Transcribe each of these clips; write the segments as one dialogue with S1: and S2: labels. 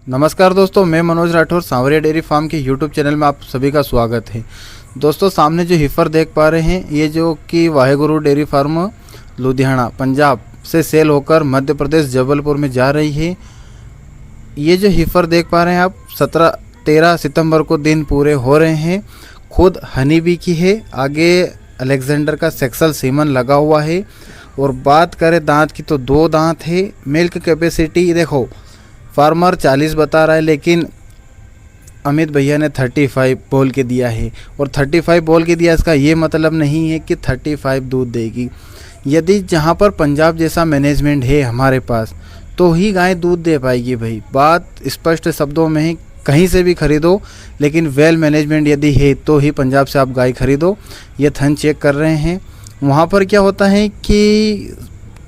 S1: नमस्कार दोस्तों, मैं मनोज राठौर सांवरिया डेयरी फार्म के यूट्यूब चैनल में आप सभी का स्वागत है। दोस्तों, सामने जो हीफर देख पा रहे हैं, ये जो कि वाहेगुरु डेयरी फार्म लुधियाना पंजाब से सेल होकर मध्य प्रदेश जबलपुर में जा रही है। ये जो हीफर देख पा रहे हैं आप, 13 सितंबर को दिन पूरे हो रहे हैं। खुद हनी बी की है, आगे अलेक्जेंडर का सेक्सल सीमन लगा हुआ है। और बात करें दांत की तो 2 दांत है। मिल्क कैपेसिटी देखो, फार्मर 40 बता रहा है, लेकिन अमित भैया ने 35 बोल के दिया है। और 35 बोल के दिया, इसका ये मतलब नहीं है कि 35 दूध देगी। यदि जहाँ पर पंजाब जैसा मैनेजमेंट है हमारे पास, तो ही गाय दूध दे पाएगी भाई। बात स्पष्ट शब्दों में है, कहीं से भी खरीदो, लेकिन वेल मैनेजमेंट यदि है तो ही पंजाब से आप गाय खरीदो। ये थन चेक कर रहे हैं। वहाँ पर क्या होता है कि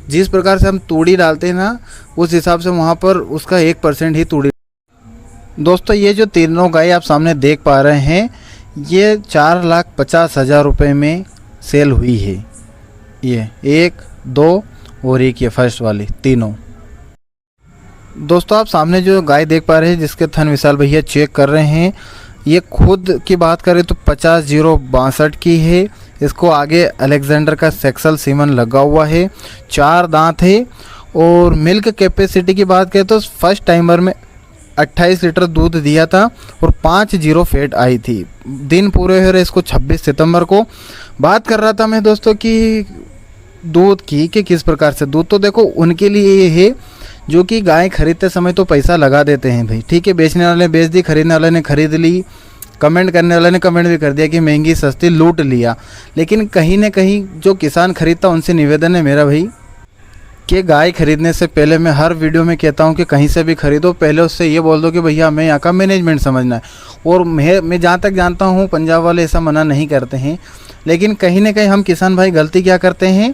S1: जिस प्रकार से हम तूड़ी डालते हैं ना, उस हिसाब से वहाँ पर उसका 1% ही तूड़ी। दोस्तों, ये जो तीनों गाय आप सामने देख पा रहे हैं, ये 4,50,000 रुपये में सेल हुई है। ये 1, 2 और 1 ये फर्स्ट वाली तीनों। दोस्तों, आप सामने जो गाय देख पा रहे हैं, जिसके थन विशाल भैया चेक कर रहे हैं, ये खुद की बात करें तो 50,062 की है। इसको आगे अलेक्जेंडर का सेक्सल सीमन लगा हुआ है, 4 दांत है। और मिल्क कैपेसिटी की बात करें तो फर्स्ट टाइमर में 28 लीटर दूध दिया था और 50 फैट आई थी। दिन पूरे हो रहे इसको 26 सितंबर को। बात कर रहा था मैं दोस्तों कि दूध की कि किस प्रकार से दूध, तो देखो उनके लिए ये है जो कि गाय खरीदते समय तो पैसा लगा देते हैं भाई, ठीक है। बेचने वाले ने बेच दी, खरीदने वाले ने खरीद ली, कमेंट करने वाले ने कमेंट भी कर दिया कि महंगी सस्ती लूट लिया। लेकिन कहीं ना कहीं जो किसान खरीदता, उनसे निवेदन है मेरा भाई कि गाय खरीदने से पहले मैं हर वीडियो में कहता हूं कि कहीं से भी खरीदो, पहले उससे ये बोल दो कि भैया हमें यहाँ का मैनेजमेंट समझना है। और मैं जहाँ तक जानता हूँ पंजाब वाले ऐसा मना नहीं करते हैं, लेकिन कहीं ना कहीं हम किसान भाई गलती क्या करते हैं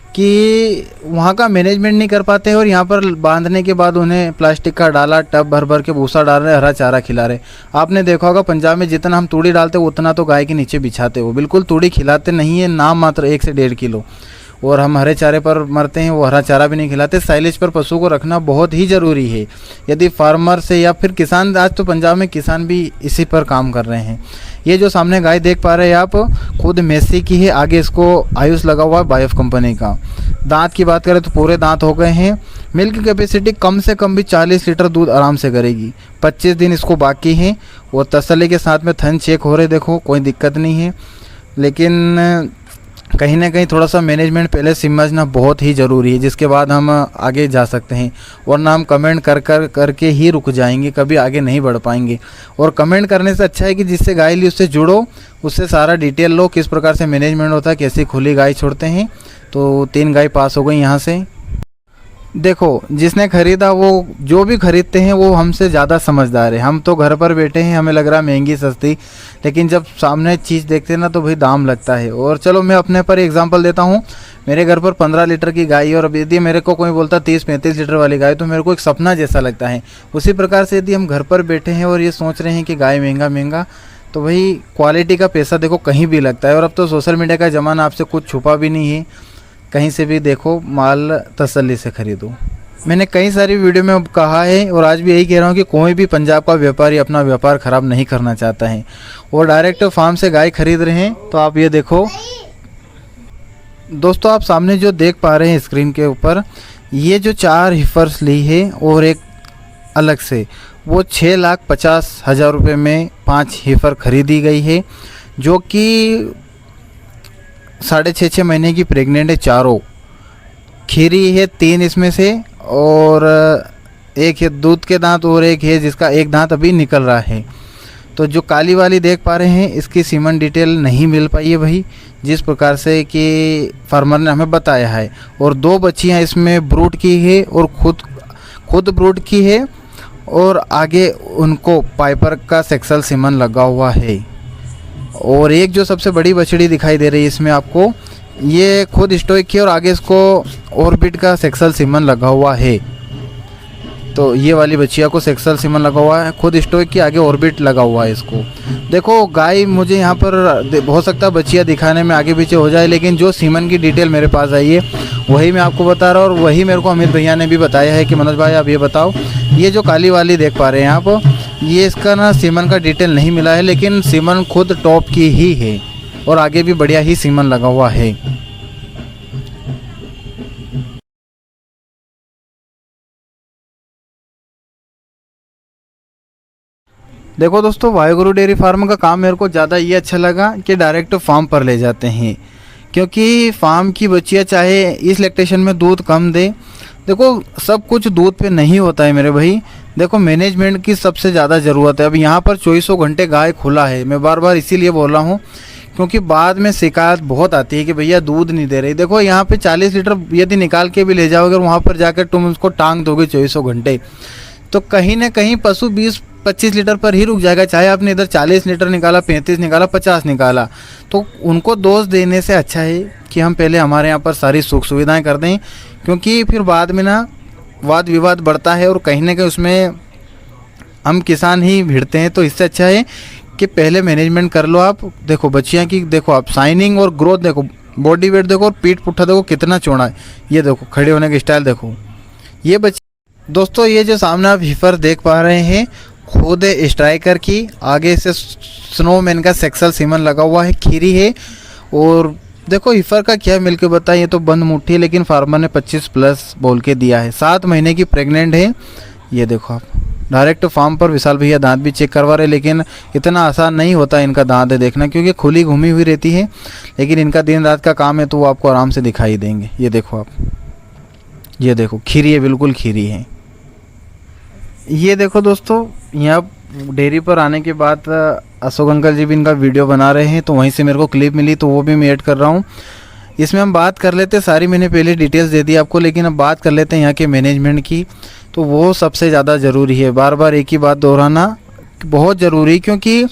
S1: कि वहाँ का मैनेजमेंट नहीं कर पाते हैं। और यहाँ पर बांधने के बाद उन्हें प्लास्टिक का डाला टब भर भर के भूसा डाल रहे, हरा चारा खिला रहे। आपने देखा होगा पंजाब में जितना हम तूड़ी डालते हो उतना तो गाय के नीचे बिछाते हो, बिल्कुल तूड़ी खिलाते नहीं है, नाम मात्र 1 से 1.5 किलो। और हम हरे चारे पर मरते हैं, वो हरा चारा भी नहीं खिलाते। साइलेज पर पशु को रखना बहुत ही ज़रूरी है। यदि फार्मर से या फिर किसान, आज तो पंजाब में किसान भी इसी पर काम कर रहे हैं। ये जो सामने गाय देख पा रहे हैं आप, खुद मेसी की है, आगे इसको आयुष लगा हुआ है बायोफ कंपनी का। दांत की बात करें तो पूरे दांत हो गए हैं। मिल्क कैपेसिटी कम से कम भी 40 लीटर दूध आराम से करेगी। 25 दिन इसको बाकी हैं और तसल्ली के साथ में थन चेक हो रहे, देखो कोई दिक्कत नहीं है। लेकिन कहीं ना कहीं थोड़ा सा मैनेजमेंट पहले समझना बहुत ही ज़रूरी है, जिसके बाद हम आगे जा सकते हैं। वरना हम कमेंट करके ही रुक जाएंगे, कभी आगे नहीं बढ़ पाएंगे। और कमेंट करने से अच्छा है कि जिससे गाय ली उससे जुड़ो, उससे सारा डिटेल लो, किस प्रकार से मैनेजमेंट होता है, कैसी खुली गाय छोड़ते हैं। तो 3 गाय पास हो गई यहाँ से। देखो, जिसने खरीदा, वो जो भी खरीदते हैं वो हमसे ज़्यादा समझदार है। हम तो घर पर बैठे हैं, हमें लग रहा है महंगी सस्ती, लेकिन जब सामने चीज़ देखते हैं ना तो भाई दाम लगता है। और चलो मैं अपने पर एग्जांपल देता हूँ। मेरे घर पर 15 लीटर की गाय है, और यदि मेरे को कोई बोलता 30-35 लीटर वाली गाय, तो मेरे को एक सपना जैसा लगता है। उसी प्रकार से यदि हम घर पर बैठे हैं और ये सोच रहे हैं कि गाय महंगा, तो भाई क्वालिटी का पैसा देखो कहीं भी लगता है। और अब तो सोशल मीडिया का ज़माना, आपसे कुछ छुपा भी नहीं है। कहीं से भी देखो, माल तसल्ली से खरीदो। मैंने कई सारी वीडियो में कहा है और आज भी यही कह रहा हूँ कि कोई भी पंजाब का व्यापारी अपना व्यापार ख़राब नहीं करना चाहता है और डायरेक्ट फार्म से गाय खरीद रहे हैं। तो आप ये देखो दोस्तों, आप सामने जो देख पा रहे हैं स्क्रीन के ऊपर, ये जो 4 हीफर्स ली है और एक अलग से, वो 6,50,000 रुपये में 5 हीफर खरीदी गई है, जो कि 6.5 महीने की प्रेग्नेंट है। चारों खीरी है, 3 इसमें से, और एक है दूध के दांत और एक है जिसका एक दांत अभी निकल रहा है। तो जो काली वाली देख पा रहे हैं, इसकी सीमन डिटेल नहीं मिल पाई है भाई, जिस प्रकार से कि फार्मर ने हमें बताया है। और 2 बच्चियां इसमें ब्रूड की है और खुद ब्रूड की है, और आगे उनको पाइपर का सेक्सल सीमन लगा हुआ है। और एक जो सबसे बड़ी बछड़ी दिखाई दे रही है इसमें आपको, ये खुद स्टोइक है और आगे इसको ऑर्बिट का सेक्सल सीमन लगा हुआ है। तो ये वाली बच्चिया को सेक्सुअल सीमन लगा हुआ है, खुद स्टोक की आगे ऑर्बिट लगा हुआ है इसको। देखो गाय मुझे यहाँ पर हो सकता है बच्चिया दिखाने में आगे पीछे हो जाए, लेकिन जो सीमन की डिटेल मेरे पास आई है वही मैं आपको बता रहा हूँ, और वही मेरे को अमित भैया ने भी बताया है कि मनोज भाई आप ये बताओ, ये जो काली वाली देख पा रहे हैं आप, ये इसका ना सीमन का डिटेल नहीं मिला है, लेकिन सीमन खुद टॉप की ही है और आगे भी बढ़िया ही सीमन लगा हुआ है। देखो दोस्तों, वाहेगुरु डेयरी फार्म का काम मेरे को ज़्यादा ये अच्छा लगा कि डायरेक्ट फार्म पर ले जाते हैं, क्योंकि फार्म की बच्चियाँ चाहे इस लैक्टेशन में दूध कम दे, देखो सब कुछ दूध पे नहीं होता है मेरे भाई। देखो मैनेजमेंट की सबसे ज़्यादा ज़रूरत है। अब यहाँ पर 24 घंटे गाय खुला है, मैं बार बार इसीलिए बोल रहा हूँ क्योंकि बाद में शिकायत बहुत आती है कि भैया दूध नहीं दे रही। देखो यहाँ पे 40 लीटर यदि निकाल के भी ले जाओगे और वहाँ पर जाकर तुम उसको टांग दोगे 24 घंटे, तो कहीं ना कहीं पशु 20-25 लीटर पर ही रुक जाएगा। चाहे आपने इधर 40 लीटर निकाला, 35 निकाला, 50 निकाला, तो उनको दोष देने से अच्छा है कि हम पहले हमारे यहाँ पर सारी सुख सुविधाएं कर दें, क्योंकि फिर बाद में ना वाद विवाद बढ़ता है और कहीं ना कहीं उसमें हम किसान ही भिड़ते हैं। तो इससे अच्छा है कि पहले मैनेजमेंट कर लो आप। देखो बच्चियाँ की देखो आप शाइनिंग और ग्रोथ देखो, बॉडी वेट देखो और पीठ पुट्ठा देखो कितना चौड़ा है, ये देखो खड़े होने की स्टाइल देखो। ये बच्चे दोस्तों, ये जो सामने आप हिफर देख पा रहे हैं खुद स्ट्राइकर की, आगे से स्नोमैन का सेक्सुअल सीमन लगा हुआ है, खीरी है। और देखो हिफर का क्या मिल के बताएं, ये तो बंद मुट्ठी है, लेकिन फार्मर ने 25+ बोल के दिया है। 7 महीने की प्रेग्नेंट है। ये देखो आप डायरेक्ट फार्म पर विशाल भैया दांत भी चेक करवा रहे, लेकिन इतना आसान नहीं होता इनका दांत देखना, क्योंकि खुली घूमी हुई रहती है, लेकिन इनका दिन रात का काम है तो वो आपको आराम से दिखाई देंगे। ये देखो आप, ये देखो खीरी है, बिल्कुल खीरी है। ये देखो दोस्तों, यहाँ डेयरी पर आने के बाद अशोक अंकल जी भी इनका वीडियो बना रहे हैं, तो वहीं से मेरे को क्लिप मिली तो वो भी मैं ऐड कर रहा हूँ। इसमें हम बात कर लेते, सारी मैंने पहले डिटेल्स दे दी आपको, लेकिन अब बात कर लेते हैं यहाँ के मैनेजमेंट की, तो वो सबसे ज़्यादा ज़रूरी है। बार बार एक ही बात दोहराना बहुत ज़रूरी, क्योंकि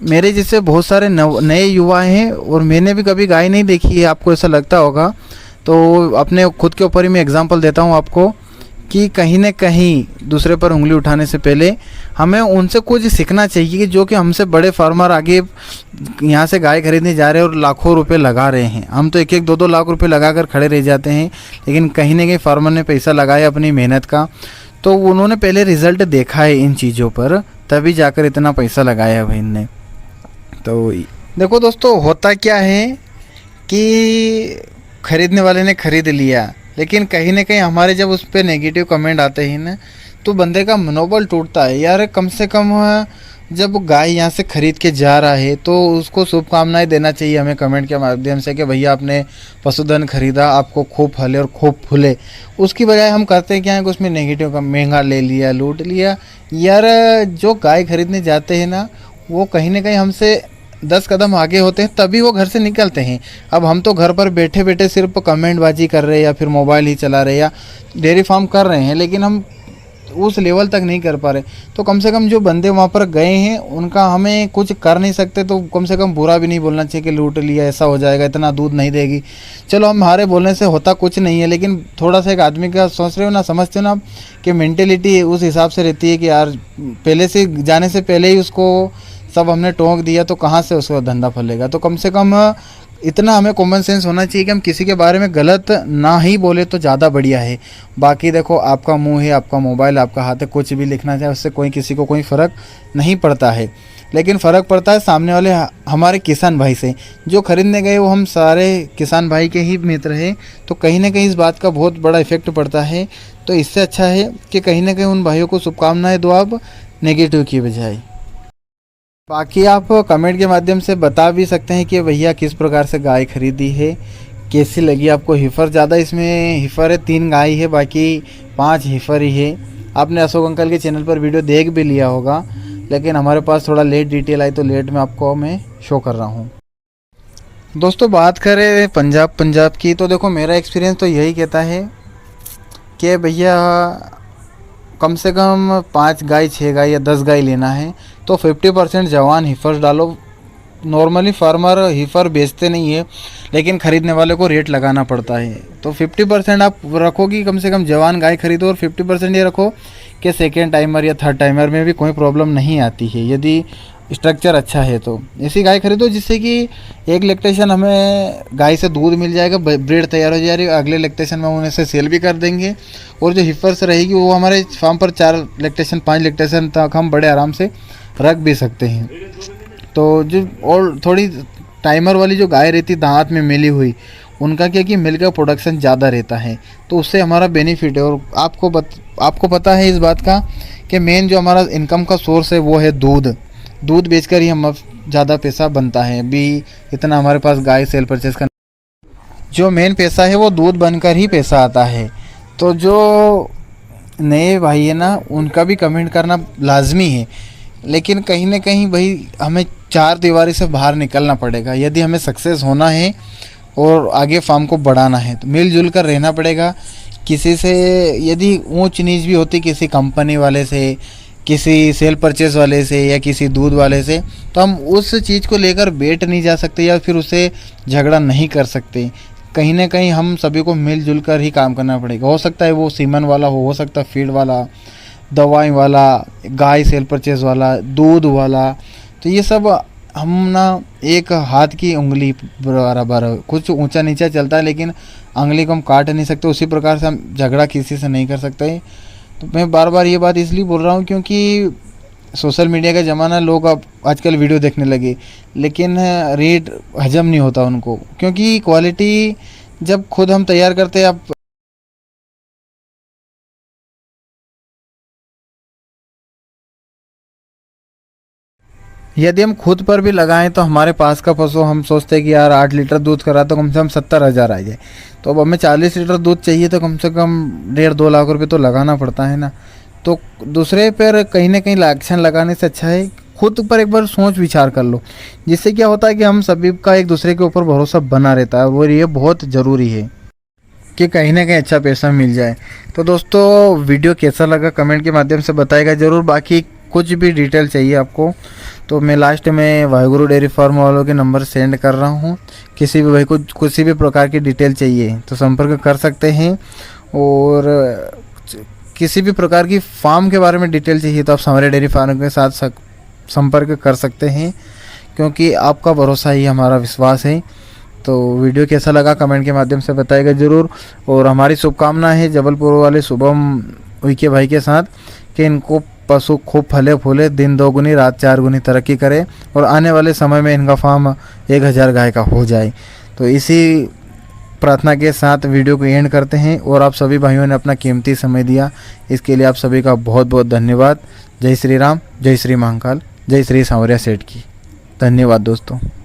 S1: मेरे जैसे बहुत सारे नए युवा हैं और मैंने भी कभी गाय नहीं देखी है, आपको ऐसा लगता होगा। तो अपने खुद के ऊपर ही मैं एग्जांपल देता हूँ आपको कि कहीं न कहीं दूसरे पर उंगली उठाने से पहले हमें उनसे कुछ सीखना चाहिए, कि जो कि हमसे बड़े फार्मर आगे यहाँ से गाय खरीदने जा रहे हैं और लाखों रुपए लगा रहे हैं। हम तो 1-1, 2-2 लाख रुपए लगा कर खड़े रह जाते हैं, लेकिन कहीं न कहीं फार्मर ने पैसा लगाया अपनी मेहनत का, तो उन्होंने पहले रिज़ल्ट देखा है इन चीज़ों पर, तभी जाकर इतना पैसा लगाया भाई ने। तो देखो दोस्तों, होता क्या है कि खरीदने वाले ने खरीद लिया, लेकिन कहीं ना कहीं हमारे जब उस पर नेगेटिव कमेंट आते हैं ना, तो बंदे का मनोबल टूटता है। यार कम से कम जब गाय यहाँ से खरीद के जा रहा है तो उसको शुभकामनाएं देना चाहिए हमें कमेंट के माध्यम से कि भैया आपने पशुधन खरीदा, आपको खूब फले और खूब फूले। उसकी बजाय हम करते हैं क्या है कि उसमें नेगेटिव का महंगा ले लिया, लूट लिया। यार जो गाय खरीदने जाते हैं ना, वो कहीं ना कहीं हमसे 10 कदम आगे होते हैं, तभी वो घर से निकलते हैं। अब हम तो घर पर बैठे बैठे सिर्फ कमेंटबाजी कर रहे हैं या फिर मोबाइल ही चला रहे या डेयरी फार्म कर रहे हैं, लेकिन हम उस लेवल तक नहीं कर पा रहे। तो कम से कम जो बंदे वहाँ पर गए हैं उनका हमें कुछ कर नहीं सकते, तो कम से कम बुरा भी नहीं बोलना चाहिए कि लूट लिया, ऐसा हो जाएगा, इतना दूध नहीं देगी। चलो हमारे बोलने से होता कुछ नहीं है, लेकिन थोड़ा सा एक आदमी का सोच रहे हो ना, समझते हो ना कि मेंटेलिटी उस हिसाब से रहती है कि यार पहले से जाने से पहले ही उसको सब हमने टोंक दिया, तो कहाँ से उसका धंधा फलेगा। तो कम से कम इतना हमें कॉमन सेंस होना चाहिए कि हम किसी के बारे में गलत ना ही बोले तो ज़्यादा बढ़िया है। बाकी देखो, आपका मुंह है, आपका मोबाइल आपका हाथ है, कुछ भी लिखना चाहे उससे कोई किसी को कोई फ़र्क नहीं पड़ता है, लेकिन फ़र्क पड़ता है सामने वाले हमारे किसान भाई से। जो खरीदने गए वो हम सारे किसान भाई के ही मित्र हैं, तो कहीं ना कहीं इस बात का बहुत बड़ा इफेक्ट पड़ता है। तो इससे अच्छा है कि कहीं ना कहीं उन भाइयों को शुभकामनाएँ दो आप, नेगेटिव की बजाय। बाकी आप कमेंट के माध्यम से बता भी सकते हैं कि भैया किस प्रकार से गाय खरीदी है, कैसी लगी आपको। हिफर ज़्यादा इसमें हिफर है, 3 गाय है, बाकी 5 हिफर ही है। आपने अशोक अंकल के चैनल पर वीडियो देख भी लिया होगा, लेकिन हमारे पास थोड़ा लेट डिटेल आई तो लेट में आपको मैं शो कर रहा हूँ। दोस्तों बात करें पंजाब की, तो देखो मेरा एक्सपीरियंस तो यही कहता है कि भैया कम से कम 5 गाय, 6 गाय या 10 गाय लेना है तो 50% जवान हिफर डालो। नॉर्मली फार्मर हिफर बेचते नहीं है, लेकिन ख़रीदने वाले को रेट लगाना पड़ता है। तो 50% आप रखो कि कम से कम जवान गाय खरीदो, और 50% ये रखो कि सेकेंड टाइमर या थर्ड टाइमर में भी कोई प्रॉब्लम नहीं आती है यदि स्ट्रक्चर अच्छा है। तो ऐसी गाय खरीदो जिससे कि एक लैक्टेशन हमें गाय से दूध मिल जाएगा, ब्रीड तैयार हो जाएगी, अगले लैक्टेशन में उन्हें से सेल भी कर देंगे, और जो हिफर्स रहेगी वो हमारे फार्म पर 4 लैक्टेशन 5 लैक्टेशन तक हम बड़े आराम से रख भी सकते हैं। तो जो और थोड़ी टाइमर वाली जो गाय रहती दांत में मिली हुई, उनका क्या कि मिल्क का प्रोडक्शन ज़्यादा रहता है, तो उससे हमारा बेनिफिट है। और आपको पता है इस बात का कि मेन जो हमारा इनकम का सोर्स है वो है दूध बेचकर ही हम ज़्यादा पैसा बनता है। अभी इतना हमारे पास गाय सेल परचेज का जो मेन पैसा है वो दूध बनकर ही पैसा आता है। तो जो नए भाई है ना, उनका भी कमेंट करना लाजमी है, लेकिन कहीं ना कहीं भाई हमें 4 दीवारी से बाहर निकलना पड़ेगा यदि हमें सक्सेस होना है और आगे फार्म को बढ़ाना है। तो मिलजुल कर रहना पड़ेगा। किसी से यदि ऊंच नीच भी होती, किसी कंपनी वाले से, किसी सेल परचेस वाले से या किसी दूध वाले से, तो हम उस चीज़ को लेकर बैठ नहीं जा सकते या फिर उसे झगड़ा नहीं कर सकते। कहीं ना कहीं हम सभी को मिलजुल कर ही काम करना पड़ेगा। हो सकता है वो सीमन वाला हो सकता है फीड वाला, दवाई वाला, गाय सेल परचेस वाला, दूध वाला। तो ये सब हम ना एक हाथ की उंगली बराबर है, कुछ ऊंचा नीचा चलता है लेकिन उंगली को हम काट नहीं सकते, उसी प्रकार से हम झगड़ा किसी से नहीं कर सकते। तो मैं बार बार ये बात इसलिए बोल रहा हूँ क्योंकि सोशल मीडिया का ज़माना, लोग अब आजकल वीडियो देखने लगे लेकिन रेट हजम नहीं होता उनको, क्योंकि क्वालिटी जब खुद हम तैयार करते हैं। अब यदि हम खुद पर भी लगाएं तो हमारे पास का पशु, हम सोचते हैं कि यार 8 लीटर दूध करा तो कम से कम 70,000 आ जाए, तो अब हमें 40 लीटर दूध चाहिए तो कम से कम 1.5-2 लाख रुपए तो लगाना पड़ता है ना। तो दूसरे पर कहीं ना कहीं एक्शन लगाने से अच्छा है खुद पर एक बार सोच विचार कर लो, जिससे क्या होता है कि हम सभी का एक दूसरे के ऊपर भरोसा बना रहता है, और ये बहुत ज़रूरी है कि कहीं ना कहीं अच्छा पैसा मिल जाए। तो दोस्तों वीडियो कैसा लगा कमेंट के माध्यम से बताएगा ज़रूर। बाकी कुछ भी डिटेल चाहिए आपको तो मैं लास्ट में वाहिगुरु डेयरी फार्म वालों के नंबर सेंड कर रहा हूँ। किसी भी भाई को किसी भी प्रकार की डिटेल चाहिए तो संपर्क कर सकते हैं, और किसी भी प्रकार की फार्म के बारे में डिटेल चाहिए तो आप हमारे डेयरी फार्म के साथ संपर्क कर सकते हैं, क्योंकि आपका भरोसा ही हमारा विश्वास है। तो वीडियो कैसा लगा कमेंट के माध्यम से बताएगा ज़रूर। और हमारी शुभकामना है जबलपुर वाले शुभम उइके भाई के साथ कि इनको पशु खूब फले फूले, दिन 2 गुनी रात 4 गुनी तरक्की करे, और आने वाले समय में इनका फार्म 1000 गाय का हो जाए। तो इसी प्रार्थना के साथ वीडियो को एंड करते हैं, और आप सभी भाइयों ने अपना कीमती समय दिया, इसके लिए आप सभी का बहुत बहुत धन्यवाद। जय श्री राम, जय श्री महाकाल, जय श्री सांवरिया सेठ की। धन्यवाद दोस्तों।